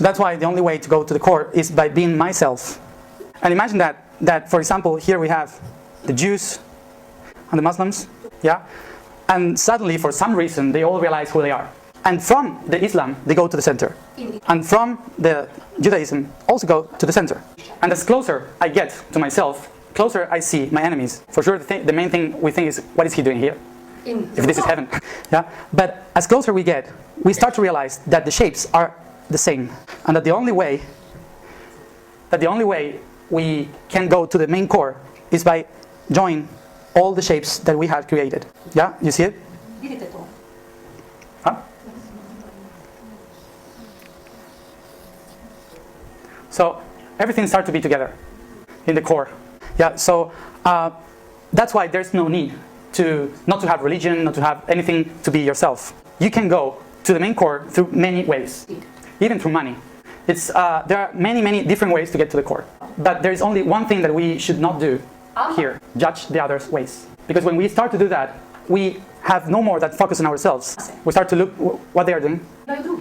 So that's why the only way to go to the core is by being myself. And imagine that for example, here we have the Jews and the Muslims, yeah? And suddenly, for some reason, they all realize who they are. And from the Islam, they go to the center. And from the Judaism, also go to the center. And as closer I get to myself, closer I see my enemies. For sure, the main thing we think is, what is he doing here? If this is heaven. Yeah? But as closer we get, we start to realize that the shapes are the same. And that the only way we can go to the main core is by joining all the shapes that we have created. Yeah? You see it? Huh? So everything starts to be together in the core. Yeah, so that's why there's no need not to have religion, not to have anything to be yourself. You can go to the main core through many ways, even through money. There are many different ways to get to the core. But there is only one thing that we should not do here: judge the other's ways. Because when we start to do that, we have no more that focus on ourselves. We start to look what they are doing.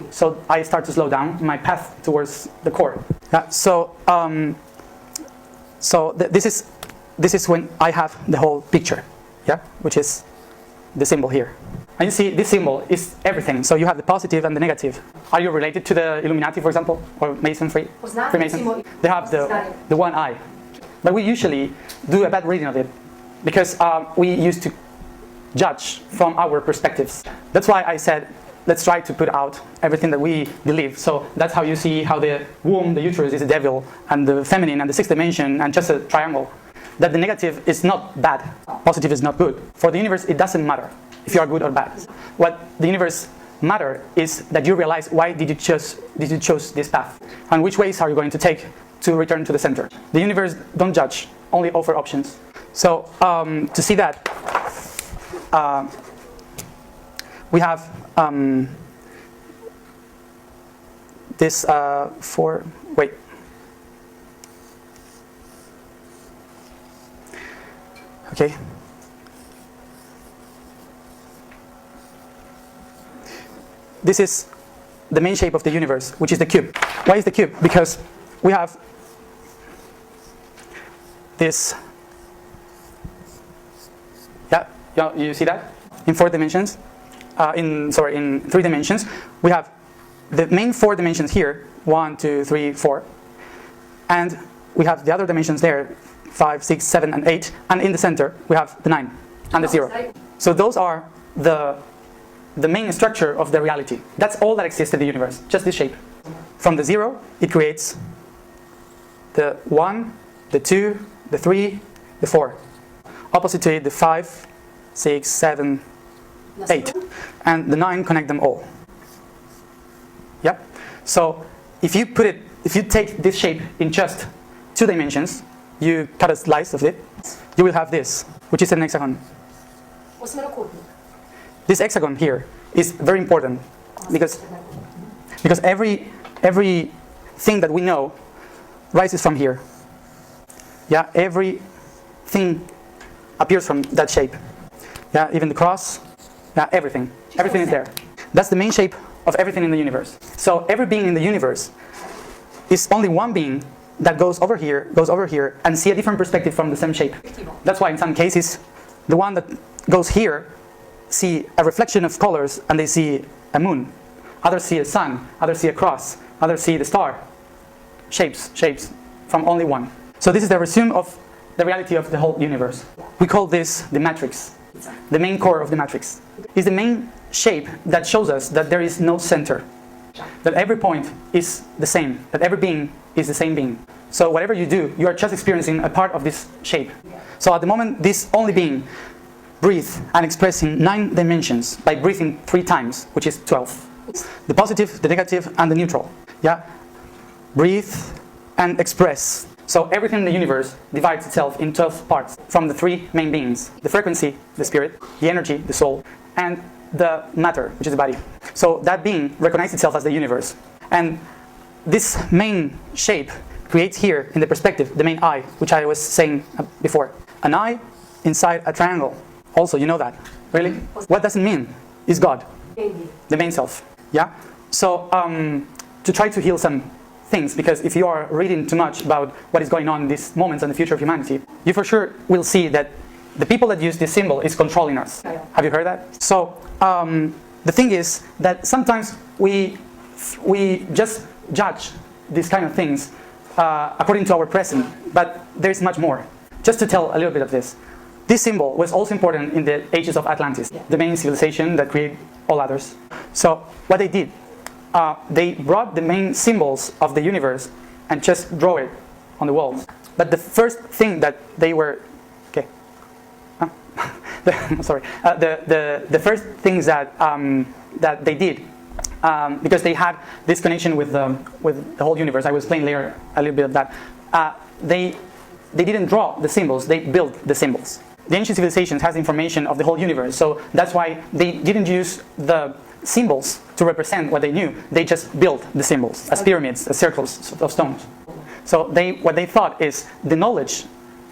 So I start to slow down my path towards the core. Yeah, so this is when I have the whole picture, yeah, which is the symbol here. And you see, this symbol is everything. So you have the positive and the negative. Are you related to the Illuminati, for example, or Masonry? Freemason? They have the one eye. But we usually do a bad reading of it because we used to judge from our perspectives. That's why I said, let's try to put out everything that we believe. So that's how you see how the womb, the uterus, is a devil, and the feminine and the sixth dimension and just a triangle. That the negative is not bad, positive is not good. For the universe, it doesn't matter if you are good or bad. What the universe matter is that you realize, why did you choose this path, and which ways are you going to take to return to the center. The universe don't judge, only offer options. So to see that, we have this okay. This is the main shape of the universe, which is the cube. Why is the cube? Because we have this. Yeah, you see that? In 4 dimensions. In 3 dimensions. We have the main 4 dimensions here. 1, 2, 3, 4. And we have the other dimensions there. 5, 6, 7, and 8. And in the center, we have the 9 and the 0. So those are the main structure of the reality. That's all that exists in the universe, just this shape. From the 0, it creates the 1, the 2, the 3, the 4. Opposite to it, the 5, 6, 7, 8. And the 9 connect them all. Yeah? So if you take this shape in just 2 dimensions, you cut a slice of it, you will have this, which is an hexagon. This hexagon here is very important because every thing that we know rises from here. Yeah, everything appears from that shape. Yeah, even the cross. Yeah, everything is there. That's the main shape of everything in the universe. So every being in the universe is only one being that goes over here, and see a different perspective from the same shape. That's why in some cases, the one that goes here see a reflection of colors and they see a moon. Others see a sun, others see a cross, others see the star. Shapes from only one. So this is the resume of the reality of the whole universe. We call this the matrix. The main core of the matrix is the main shape that shows us that there is no center. That every point is the same. That every being is the same being. So whatever you do, you are just experiencing a part of this shape. So at the moment, this only being breathes and expresses 9 dimensions by breathing 3 times, which is 12. The positive, the negative, and the neutral. Yeah? Breathe and express. So everything in the universe divides itself in 12 parts from the 3 main beings. The frequency, the spirit, the energy, the soul, and the matter, which is the body. So that being recognizes itself as the universe. And this main shape creates here in the perspective the main eye, which I was saying before. An eye inside a triangle. Also, you know that. Really? What does it mean? Is God. The main self. Yeah? So to try to heal some things, because if you are reading too much about what is going on in these moments and the future of humanity, you for sure will see that the people that use this symbol is controlling us. Have you heard that? So the thing is that sometimes we just judge these kind of things according to our present, but there's much more. Just to tell a little bit of this. This symbol was also important in the ages of Atlantis, the main civilization that created all others. So what they did, they brought the main symbols of the universe and just draw it on the walls. But the first thing that they were, the first things that that they did, because they had this connection with the whole universe. I will explain later a little bit of that. They didn't draw the symbols; they built the symbols. The ancient civilizations has information of the whole universe, so that's why they didn't use the symbols to represent what they knew. They just built the symbols as pyramids, as circles of stones. So what they thought is the knowledge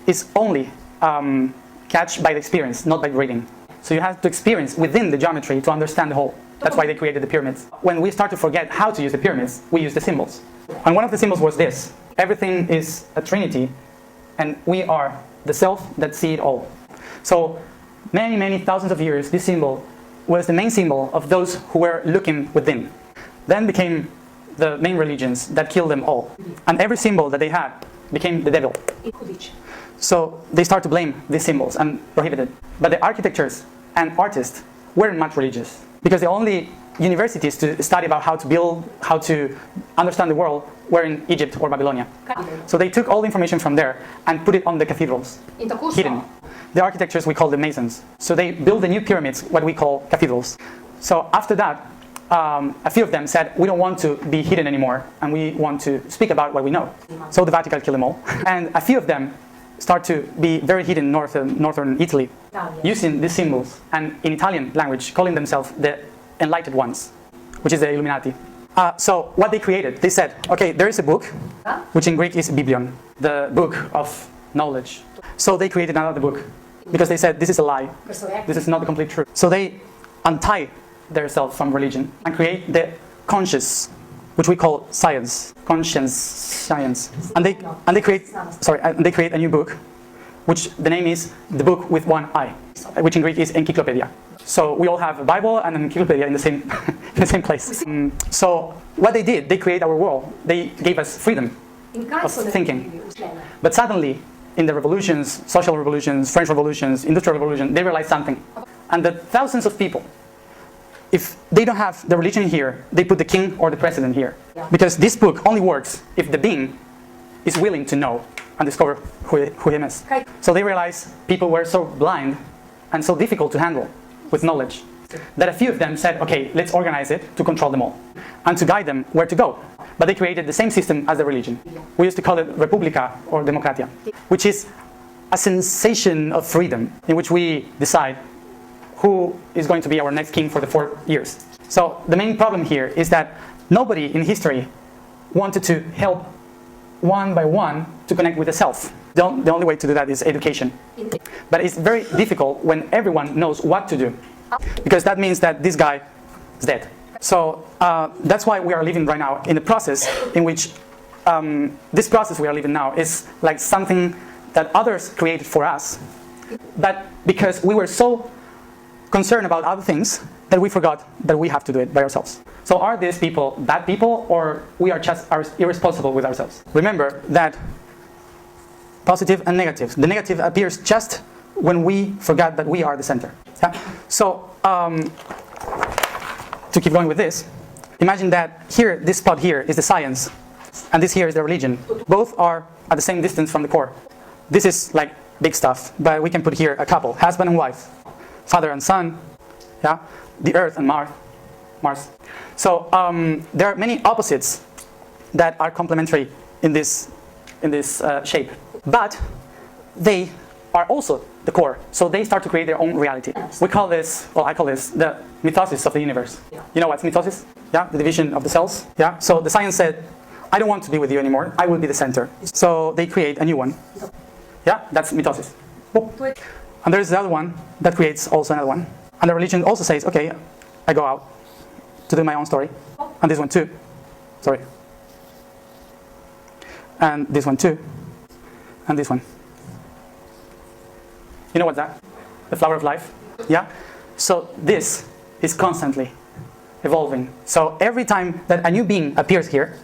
is only catch by the experience, not by reading. So you have to experience within the geometry to understand the whole. That's why they created the pyramids. When we start to forget how to use the pyramids, we use the symbols. And one of the symbols was this. Everything is a trinity, and we are the self that see it all. So many, many thousands of years, this symbol was the main symbol of those who were looking within. Then became the main religions that killed them all. And every symbol that they had became the devil. So they start to blame these symbols and prohibit it. But the architects and artists weren't much religious, because the only universities to study about how to build, how to understand the world were in Egypt or Babylonia. So they took all the information from there and put it on the cathedrals, hidden. The architects, we call them masons. So they built the new pyramids, what we call cathedrals. So after that, a few of them said, we don't want to be hidden anymore, and we want to speak about what we know. So the Vatican killed them all. And a few of them start to be very hidden in northern Italy, using these symbols, and in Italian language, calling themselves the Enlightened Ones, which is the Illuminati. So what they created, they said, okay, there is a book, which in Greek is Biblion, the book of knowledge. So they created another book, because they said, this is a lie, this is not the complete truth. So they untie themselves from religion and create the conscious, which we call science, conscience science. And they create a new book, which the name is the book with one eye, which in Greek is encyclopedia. So we all have a Bible and an encyclopedia in the same in the same place. So what they did, they created our world. They gave us freedom of thinking. But suddenly, in the revolutions, social revolutions, French revolutions, industrial revolution, they realized something. And that thousands of people, if they don't have the religion here, they put the king or the president here. Because this book only works if the being is willing to know and discover who he is. So they realized people were so blind and so difficult to handle with knowledge that a few of them said, okay, let's organize it to control them all and to guide them where to go. But they created the same system as the religion. We used to call it Republica or Democratia, which is a sensation of freedom in which we decide who is going to be our next king for the 4 years. So the main problem here is that nobody in history wanted to help one by one to connect with the self. The only way to do that is education. But it's very difficult when everyone knows what to do, because that means that this guy is dead. So that's why we are living right now in a process in which this process we are living now is like something that others created for us, but because we were so concerned about other things that we forgot that we have to do it by ourselves. So are these people bad people, or we are just irresponsible with ourselves? Remember that positive and negative. The negative appears just when we forget that we are the center. Yeah? So to keep going with this, imagine that here, this spot here is the science, and this here is the religion. Both are at the same distance from the core. This is like big stuff, but we can put here a couple, husband and wife, father and son, yeah, the Earth and Mars. So there are many opposites that are complementary in this shape, but they are also the core. So they start to create their own reality. We call this, well, I call this the mitosis of the universe. You know what's mitosis? Yeah, the division of the cells. Yeah. So the science said, I don't want to be with you anymore. I will be the center. So they create a new one. Yeah, that's mitosis. And there's the other one that creates also another one. And the religion also says, okay, I go out to do my own story. And this one too. Sorry. And this one too. And this one. You know what's that? The flower of life? Yeah? So this is constantly evolving. So every time that a new being appears here,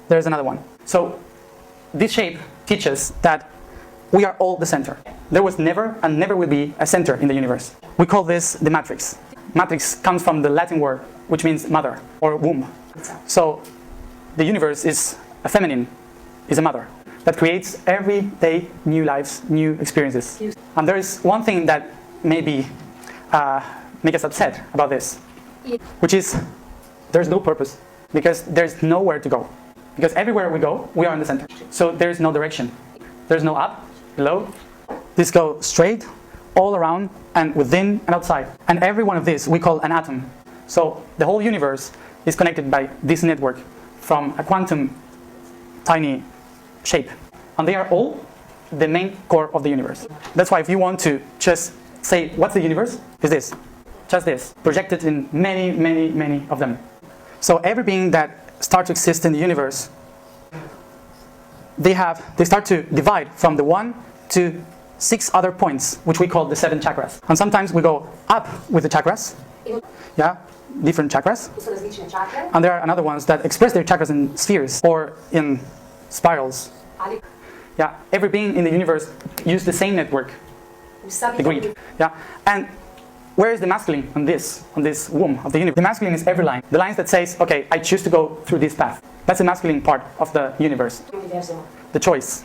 there's another one. So this shape teaches that we are all the center. There was never and never will be a center in the universe. We call this the matrix. Matrix comes from the Latin word which means mother or womb. So the universe is a feminine, is a mother that creates every day new lives, new experiences. And there is one thing that maybe make us upset about this, which is there's no purpose because there's nowhere to go. Because everywhere we go, we are in the center. So there's no direction. There's no up, below. This goes straight, all around, and within and outside. And every one of these we call an atom. So the whole universe is connected by this network from a quantum tiny shape. And they are all the main core of the universe. That's why if you want to just say, what's the universe? Is this. Just this. Projected in many, many, many of them. So every being that starts to exist in the universe, they start to divide from the 1 to 6 other points, which we call the 7 chakras. And sometimes we go up with the chakras. Yeah, different chakras. And there are another ones that express their chakras in spheres or in spirals. Yeah, every being in the universe uses the same network. The green. Yeah, and where is the masculine on this womb of the universe? The masculine is every line. The lines that says, okay, I choose to go through this path. That's the masculine part of the universe. The choice.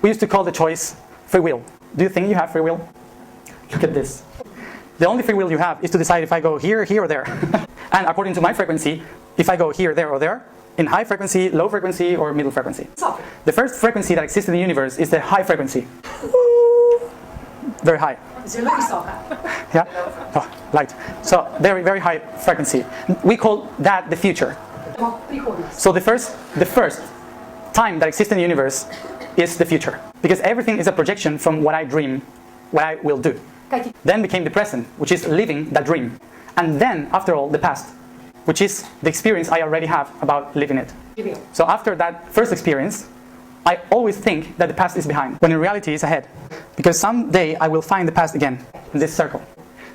We used to call the choice free will. Do you think you have free will? Look at this. The only free will you have is to decide if I go here, here, or there. And according to my frequency, if I go here, there, or there, in high frequency, low frequency, or middle frequency. The first frequency that exists in the universe is the high frequency. Very high. Yeah? Oh, light. So very, very high frequency. We call that the future. So the first time that exists in the universe is the future. Because everything is a projection from what I dream, what I will do. Then became the present, which is living that dream. And then, after all, the past, which is the experience I already have about living it. So after that first experience, I always think that the past is behind, when in reality it's ahead. Because someday I will find the past again, in this circle.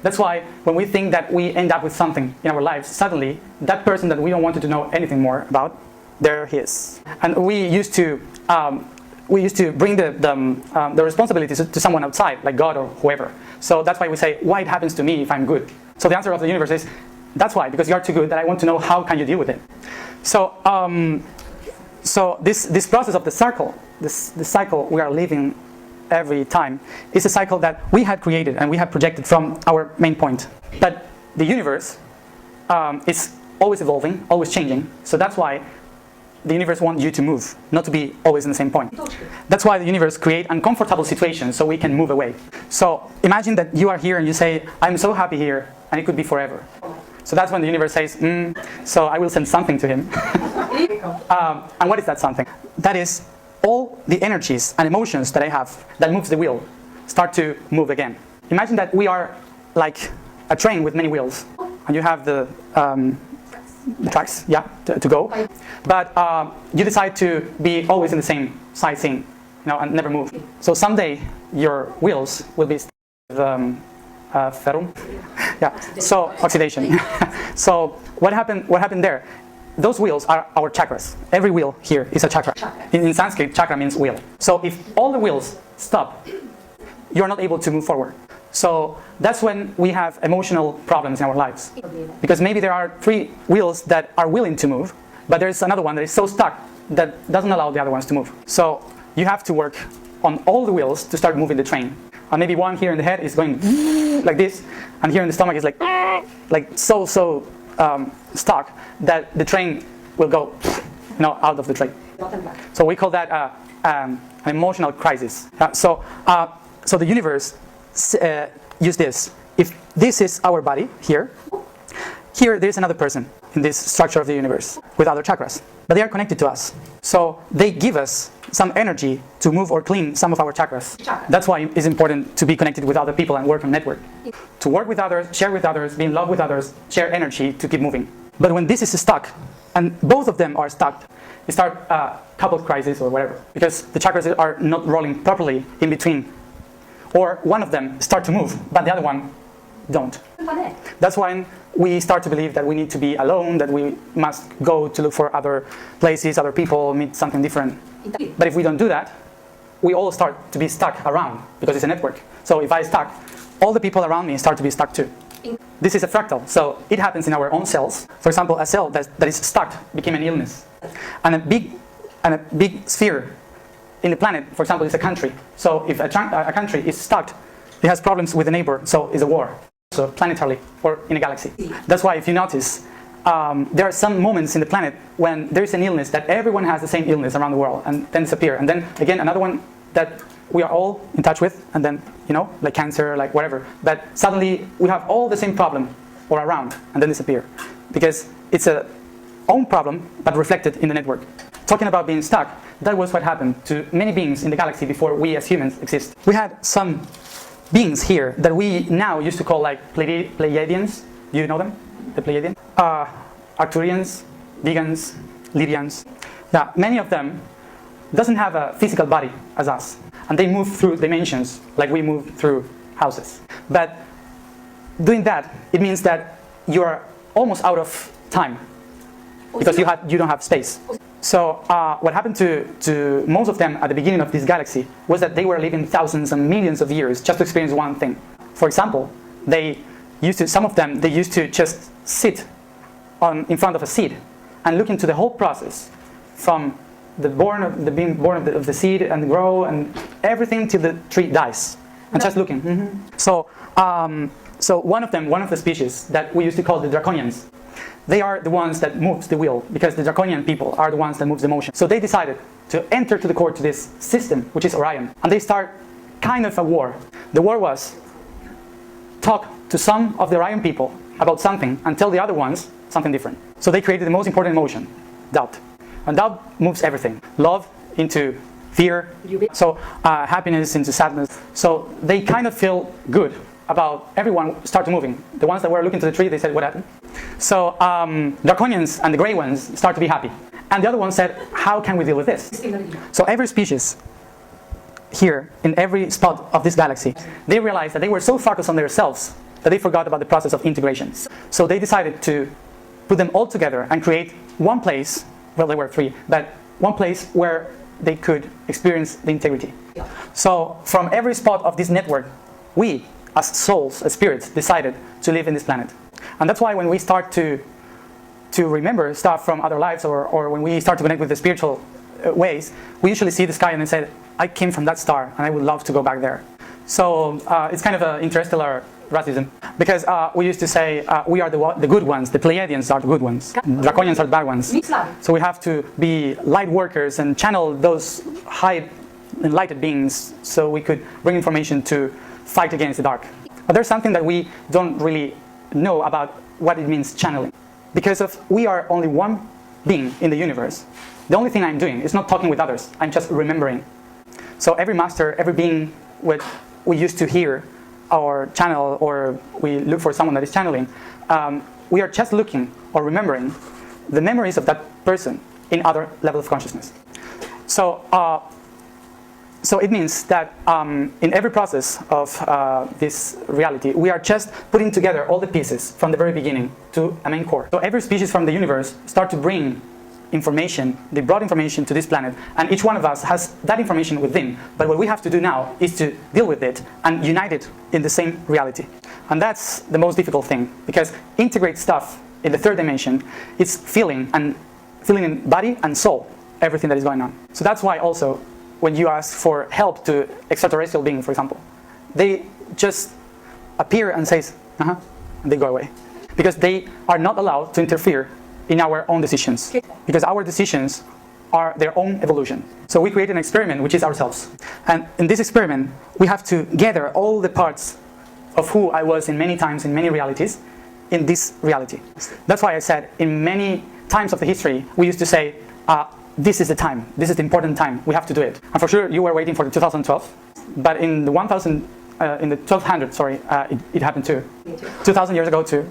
That's why when we think that we end up with something in our lives, suddenly that person that we don't want to know anything more about, there he is. And we used to bring the responsibilities to someone outside, like God or whoever. So that's why we say, why it happens to me if I'm good? So the answer of the universe is, that's why, because you are too good, that I want to know how can you deal with it. So this process of the circle, the cycle we are living every time, is a cycle that we had created and we had projected from our main point. But the universe is always evolving, always changing. So that's why the universe wants you to move, not to be always in the same point. That's why the universe creates uncomfortable situations so we can move away. So imagine that you are here and you say, I'm so happy here, and it could be forever. So that's when the universe says, so I will send something to him. And what is that something? That is all the energies and emotions that I have that moves the wheel start to move again. Imagine that we are like a train with many wheels, and you have the tracks, yeah, to go. But you decide to be always in the same sightseeing, and never move. So someday your wheels will be ferrum. Yeah. So oxidation. So what happened there? Those wheels are our chakras. Every wheel here is a chakra. In Sanskrit, chakra means wheel. So if all the wheels stop, you're not able to move forward. So that's when we have emotional problems in our lives. Because maybe there are 3 wheels that are willing to move, but there's another one that is so stuck that doesn't allow the other ones to move. So you have to work on all the wheels to start moving the train. And maybe one here in the head is going like this, and here in the stomach is like so stuck that the train will go out of the train. So we call that an emotional crisis. So the universe use this. If this is our body here there's another person in this structure of the universe with other chakras, but they are connected to us. So they give us some energy to move or clean some of our chakras. That's why it's important to be connected with other people and work on network. To work with others, share with others, be in love with others, share energy to keep moving. But when this is stuck And both of them are stuck. They start a coupled crisis or whatever, because the chakras are not rolling properly in between. Or one of them start to move, but the other one don't. That's when we start to believe that we need to be alone, that we must go to look for other places, other people, meet something different. But if we don't do that, we all start to be stuck around, because it's a network. So if I stuck, all the people around me start to be stuck too. This is a fractal, so it happens in our own cells. For example, a cell that is stuck became an illness. And a big sphere in the planet, for example, is a country. So if a country is stuck, it has problems with a neighbor, so it's a war. So planetarily, or in a galaxy. That's why if you notice, there are some moments in the planet when there is an illness that everyone has the same illness around the world and then disappear. And then again, another one that we are all in touch with, and then, you know, like cancer, like whatever. But suddenly we have all the same problem or around and then disappear. Because it's a own problem, but reflected in the network. Talking about being stuck, that was what happened to many beings in the galaxy before we as humans exist. We had some beings here that we now used to call like Pleiadians. Do you know them? The Pleiadians? Arcturians, Vegans, Lydians. Yeah, many of them doesn't have a physical body as us. And they move through dimensions like we move through houses. But doing that, it means that you are almost out of time. Because you don't have space. So what happened to most of them at the beginning of this galaxy was that they were living thousands and millions of years just to experience one thing. For example, some of them used to just sit in front of a seed and look into the whole process from being born of the seed and grow and everything till the tree dies, and just looking. So one of the species that we used to call the Draconians, they are the ones that moves the wheel, because the Draconian people are the ones that moves the motion. So they decided to enter to the core to this system, which is Orion, and they start kind of a war. The war was talk to some of the Orion people about something and tell the other ones something different. So they created the most important emotion, doubt. And doubt moves everything. Love into fear, so happiness into sadness. So they kind of feel good about everyone started moving. The ones that were looking to the tree, they said, what happened? So Draconians and the grey ones start to be happy. And the other one said, how can we deal with this? So every species here, in every spot of this galaxy, they realized that they were so focused on themselves that they forgot about the process of integration. So they decided to put them all together and create one place, well, there were three, but one place where they could experience the integrity. So from every spot of this network, we, as souls, as spirits, decided to live in this planet. And that's why when we start to remember stuff from other lives, or when we start to connect with the spiritual ways, we usually see the sky and then say, I came from that star and I would love to go back there. So it's kind of an interstellar racism, because we used to say we are the good ones, the Pleiadians are the good ones, Draconians are the bad ones. So we have to be light workers and channel those high enlightened beings so we could bring information to fight against the dark. But there's something that we don't really know about what it means channeling. Because we are only one being in the universe. The only thing I'm doing is not talking with others, I'm just remembering. So every master, every being we used to hear or channel, or we look for someone that is channeling, we are just looking or remembering the memories of that person in other levels of consciousness. So it means that in every process of this reality, we are just putting together all the pieces from the very beginning to a main core. So every species from the universe start to bring information, they brought information to this planet, and each one of us has that information within. But what we have to do now is to deal with it and unite it in the same reality. And that's the most difficult thing, because integrate stuff in the third dimension, it's feeling in body and soul, everything that is going on. So that's why also, when you ask for help to extraterrestrial beings, for example, they just appear and say, and they go away. Because they are not allowed to interfere in our own decisions. Because our decisions are their own evolution. So we create an experiment, which is ourselves. And in this experiment, we have to gather all the parts of who I was in many times, in many realities, in this reality. That's why I said, in many times of the history, we used to say, this is the time, this is the important time, we have to do it. And for sure, you were waiting for the 2012, but in the 1200, it happened too. 2000 years ago too.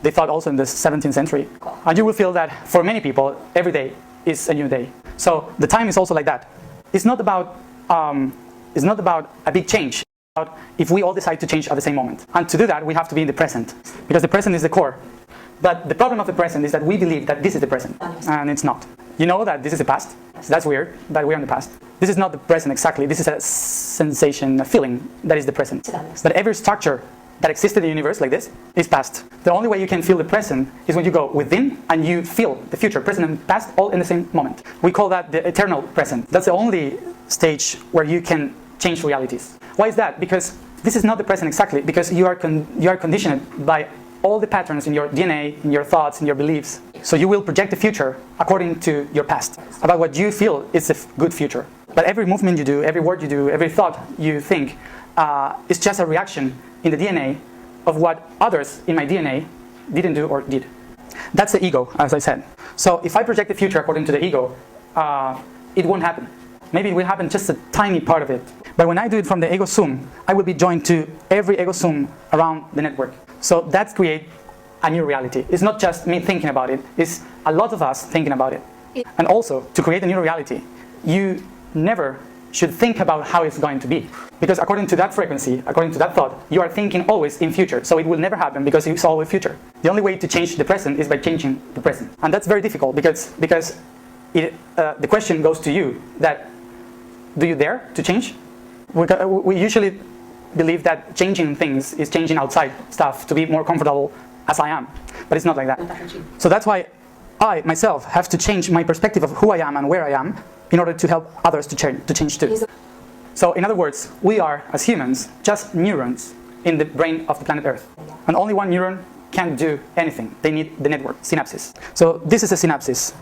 They thought also in the 17th century. And you will feel that for many people, every day is a new day. So the time is also like that. It's not about a big change. It's about if we all decide to change at the same moment. And to do that, we have to be in the present, because the present is the core. But the problem of the present is that we believe that this is the present, and it's not. You know that this is the past. So that's weird, but we're in the past. This is not the present exactly. This is a sensation, a feeling that is the present. But every structure that existed in the universe like this is past. The only way you can feel the present is when you go within and you feel the future, present and past, all in the same moment. We call that the eternal present. That's the only stage where you can change realities. Why is that? Because this is not the present exactly, because you are conditioned by all the patterns in your DNA, in your thoughts, in your beliefs. So you will project the future according to your past, about what you feel is a good future. But every movement you do, every word you do, every thought you think is just a reaction in the DNA of what others in my DNA didn't do or did. That's the ego, as I said. So if I project the future according to the ego, it won't happen. Maybe it will happen just a tiny part of it. But when I do it from the ego zoom, I will be joined to every ego zoom around the network. So that creates a new reality. It's not just me thinking about it, it's a lot of us thinking about it. And also, to create a new reality, you never should think about how it's going to be. Because according to that frequency, according to that thought, you are thinking always in future. So it will never happen because you saw the future. The only way to change the present is by changing the present. And that's very difficult because the question goes to you that, do you dare to change? We usually believe that changing things is changing outside stuff to be more comfortable as I am. But it's not like that. So that's why I, myself, have to change my perspective of who I am and where I am in order to help others to change too. So in other words, we are, as humans, just neurons in the brain of the planet Earth. And only one neuron can't do anything. They need the network, synapses. So this is a synapsis,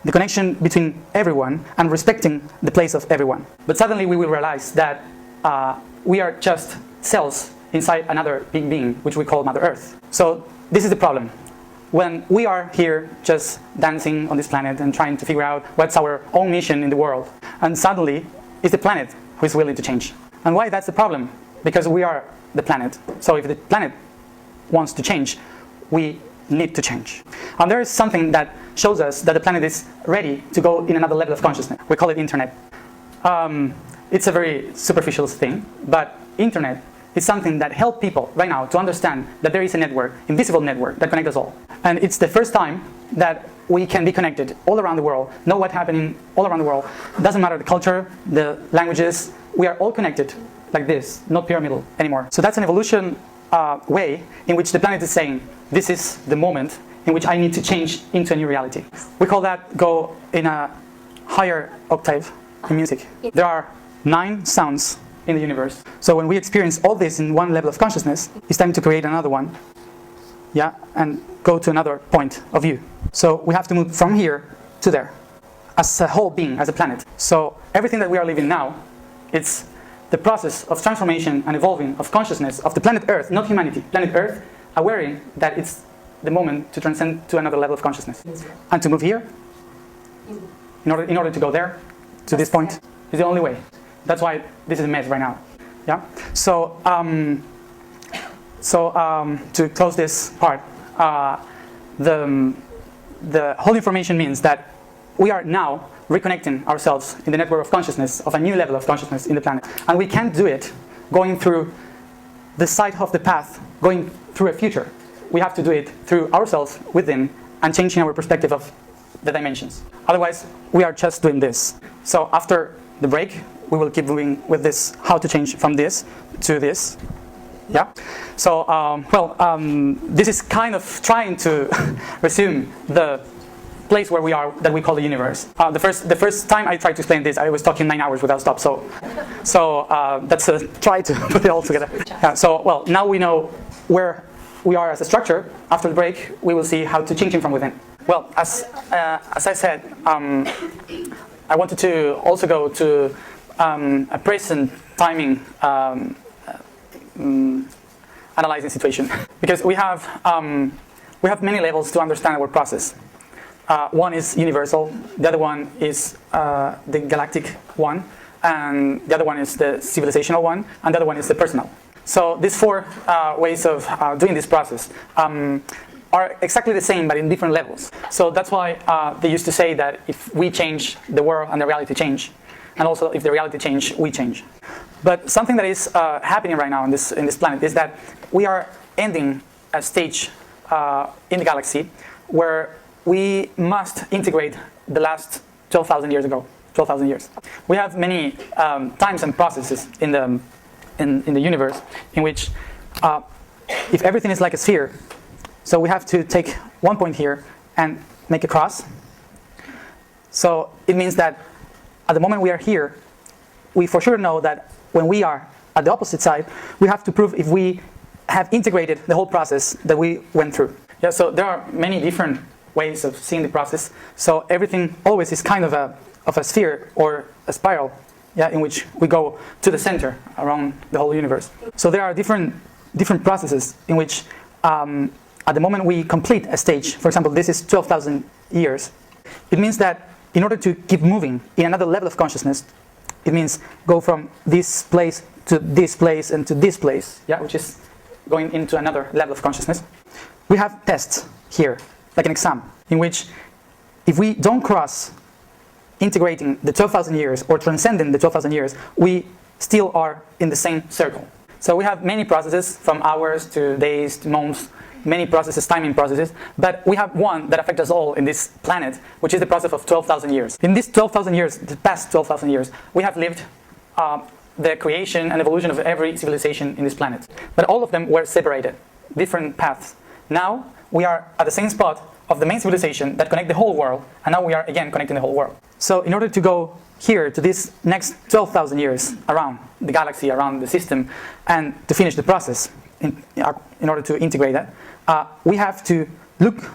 the connection between everyone and respecting the place of everyone. But suddenly we will realize that we are just cells inside another big being, which we call Mother Earth. So this is the problem. When we are here just dancing on this planet and trying to figure out what's our own mission in the world, and suddenly it's the planet who is willing to change. And why that's the problem? Because we are the planet. So if the planet wants to change, we need to change. And there is something that shows us that the planet is ready to go in another level of consciousness. We call it internet. It's a very superficial thing, but internet is something that helps people right now to understand that there is a network, invisible network, that connects us all. And it's the first time that we can be connected all around the world, know what's happening all around the world. It doesn't matter the culture, the languages, we are all connected like this, not pyramidal anymore. So that's an evolution way in which the planet is saying, this is the moment in which I need to change into a new reality. We call that go in a higher octave in music. There are 9 sounds in the universe. So when we experience all this in one level of consciousness, it's time to create another one, yeah, and go to another point of view. So we have to move from here to there, as a whole being, as a planet. So everything that we are living now, it's the process of transformation and evolving of consciousness of the planet Earth, not humanity. Planet Earth, aware that it's the moment to transcend to another level of consciousness. And to move here, in order to go there, to this point, is the only way. That's why this is a mess right now. Yeah. So to close this part, the whole information means that we are now reconnecting ourselves in the network of consciousness of a new level of consciousness in the planet, and we can't do it going through the side of the path, going through a future. We have to do it through ourselves within and changing our perspective of the dimensions. Otherwise, we are just doing this. So after the break, we will keep moving with this, how to change from this to this. Yeah. So, this is kind of trying to resume the place where we are, that we call the universe. The first time I tried to explain this, I was talking 9 hours without stop. So that's a try to put it all together. Yeah, so, now we know where we are as a structure. After the break, we will see how to change it from within. Well, as I said, I wanted to also go to a present timing analyzing situation, because we have many levels to understand our process. One is universal, the other one is the galactic one, and the other one is the civilizational one, and the other one is the personal. So these 4 ways of doing this process. are exactly the same but in different levels. So that's why they used to say that if we change, the world and the reality change, and also if the reality change, we change. But something that is happening right now in this planet is that we are ending a stage in the galaxy where we must integrate the last 12,000 years ago. 12,000 years. We have many times and processes in the universe in which if everything is like a sphere, so we have to take one point here and make a cross. So it means that at the moment we are here, we for sure know that when we are at the opposite side, we have to prove if we have integrated the whole process that we went through. Yeah, so there are many different ways of seeing the process. So everything always is kind of a sphere or a spiral, yeah, in which we go to the center around the whole universe. So there are different processes in which at the moment we complete a stage, for example, this is 12,000 years. It means that in order to keep moving in another level of consciousness, it means go from this place to this place and to this place, yeah, which is going into another level of consciousness. We have tests here, like an exam, in which if we don't cross integrating the 12,000 years or transcending the 12,000 years, we still are in the same circle. So we have many processes from hours to days to months, many processes, timing processes, but we have one that affects us all in this planet, which is the process of 12,000 years. In these 12,000 years, the past 12,000 years, we have lived the creation and evolution of every civilization in this planet. But all of them were separated, different paths. Now we are at the same spot of the main civilization that connect the whole world, and now we are again connecting the whole world. So in order to go here to this next 12,000 years around the galaxy, around the system, and to finish the process, in order to integrate that, we have to look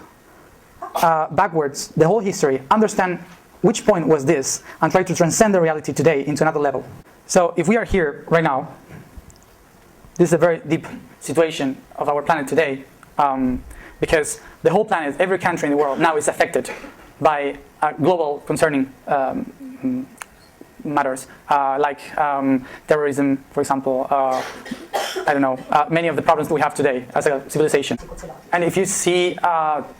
backwards, the whole history, understand which point was this, and try to transcend the reality today into another level. So if we are here right now, this is a very deep situation of our planet today, because the whole planet, every country in the world now is affected by global concerning matters, like terrorism, for example, I don't know, many of the problems that we have today as a civilization. And if you see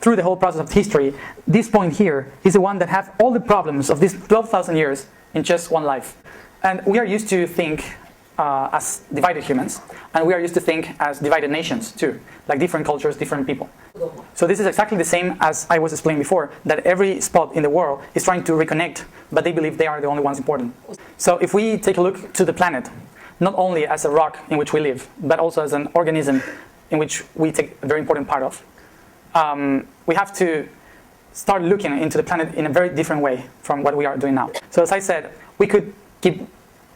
through the whole process of history, this point here is the one that have all the problems of these 12,000 years in just one life. And we are used to think as divided humans, and we are used to think as divided nations too, like different cultures, different people. So this is exactly the same as I was explaining before, that every spot in the world is trying to reconnect, but they believe they are the only ones important. So if we take a look to the planet, not only as a rock in which we live, but also as an organism in which we take a very important part of, we have to start looking into the planet in a very different way from what we are doing now. So as I said, we could keep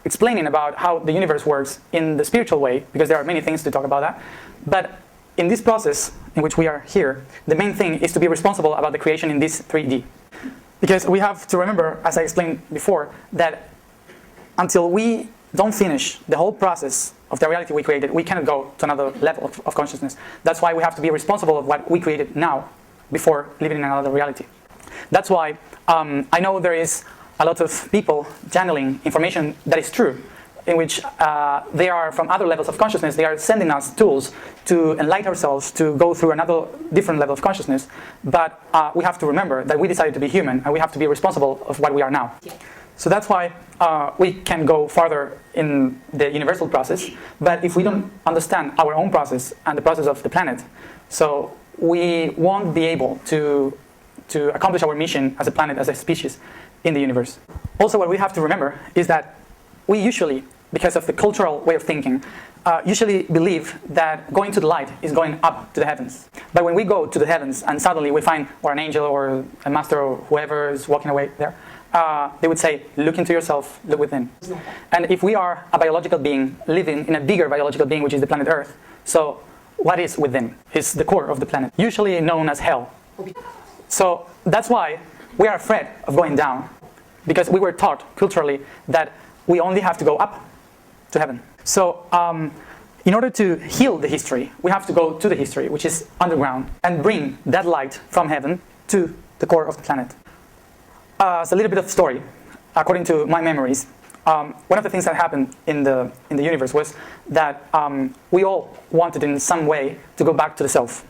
explaining about how the universe works in the spiritual way, because there are many things to talk about that. But in this process in which we are here, the main thing is to be responsible about the creation in this 3D. Because we have to remember, as I explained before, that until we don't finish the whole process of the reality we created, we cannot go to another level of consciousness. That's why we have to be responsible of what we created now before living in another reality. That's why I know there is a lot of people channeling information that is true, in which they are from other levels of consciousness. They are sending us tools to enlighten ourselves, to go through another different level of consciousness. But we have to remember that we decided to be human, and we have to be responsible of what we are now. Yeah. So that's why we can go farther in the universal process. But if we don't understand our own process and the process of the planet, so we won't be able to accomplish our mission as a planet, as a species in the universe. Also, what we have to remember is that we usually, because of the cultural way of thinking, usually believe that going to the light is going up to the heavens. But when we go to the heavens and suddenly we find or an angel or a master or whoever is walking away there, they would say, look into yourself, look within. And if we are a biological being living in a bigger biological being, which is the planet Earth, so what is within? Is the core of the planet, usually known as hell. So that's why we are afraid of going down, because we were taught culturally that we only have to go up to heaven. So in order to heal the history, we have to go to the history, which is underground, and bring that light from heaven to the core of the planet. It's a little bit of story. According to my memories, one of the things that happened in the universe was that we all wanted in some way to go back to the self.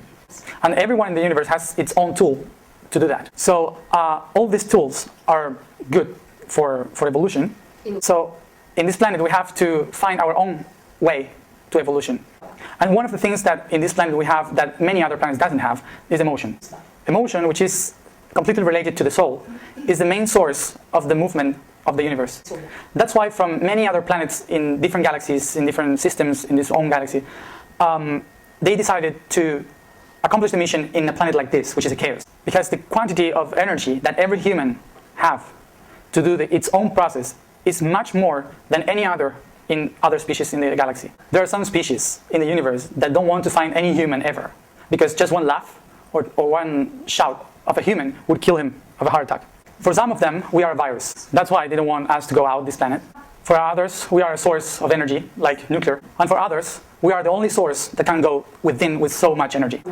And everyone in the universe has its own tool to do that. So all these tools are good for evolution. So in this planet we have to find our own way to evolution. And one of the things that in this planet we have that many other planets doesn't have is emotion. Emotion, which is completely related to the soul, is the main source of the movement of the universe. That's why from many other planets in different galaxies, in different systems in this own galaxy, they decided to accomplish the mission in a planet like this, which is a chaos. Because the quantity of energy that every human have to do its own process is much more than any other in other species in the galaxy. There are some species in the universe that don't want to find any human ever, because just one laugh or one shout of a human would kill him of a heart attack. For some of them, we are a virus. That's why they don't want us to go out this planet. For others, we are a source of energy, like nuclear. And for others, we are the only source that can go within with so much energy.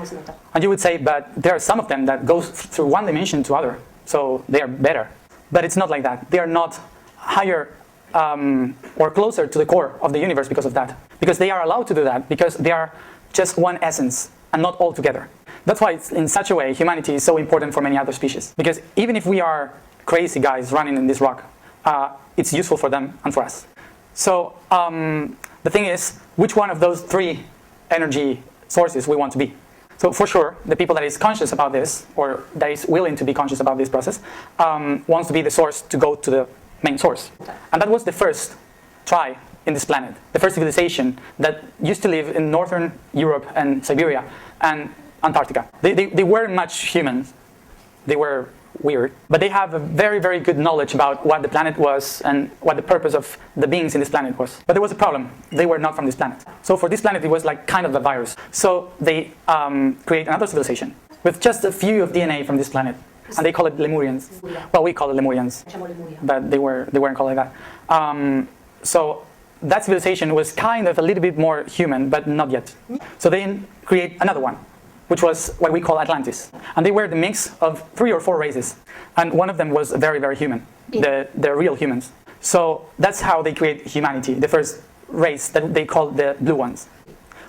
And you would say, but there are some of them that go through one dimension to other, so they are better. But it's not like that. They are not higher or closer to the core of the universe because of that. Because they are allowed to do that, because they are just one essence and not all together. That's why it's, in such a way, humanity is so important for many other species. Because even if we are crazy guys running in this rock, it's useful for them and for us. So the thing is, which one of those three energy sources we want to be? So for sure, the people that is conscious about this, or that is willing to be conscious about this process, wants to be the source to go to the main source. And that was the first try in this planet, the first civilization that used to live in northern Europe and Siberia and Antarctica. They weren't much humans. They were weird, but they have a very, very good knowledge about what the planet was and what the purpose of the beings in this planet was. But there was a problem. They were not from this planet. So for this planet, it was like kind of a virus. So they create another civilization with just a few of DNA from this planet. And they call it Lemurians. Well, we call it Lemurians, but they weren't called like that. So that civilization was kind of a little bit more human, but not yet. So they create another one, which was what we call Atlantis. And they were the mix of 3 or 4 races. And one of them was very, very human, the real humans. So that's how they create humanity, the first race that they call the blue ones.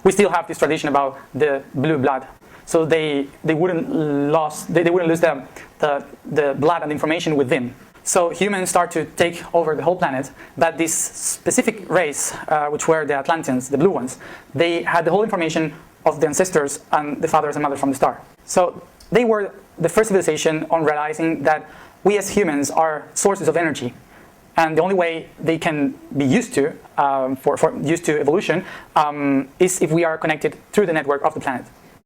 We still have this tradition about the blue blood. So they wouldn't lose the blood and information within. So humans start to take over the whole planet, but this specific race, which were the Atlanteans, the blue ones, they had the whole information of the ancestors and the fathers and mothers from the start. So they were the first civilization on realizing that we as humans are sources of energy. And the only way they can be used to, used to evolution, is if we are connected through the network of the planet.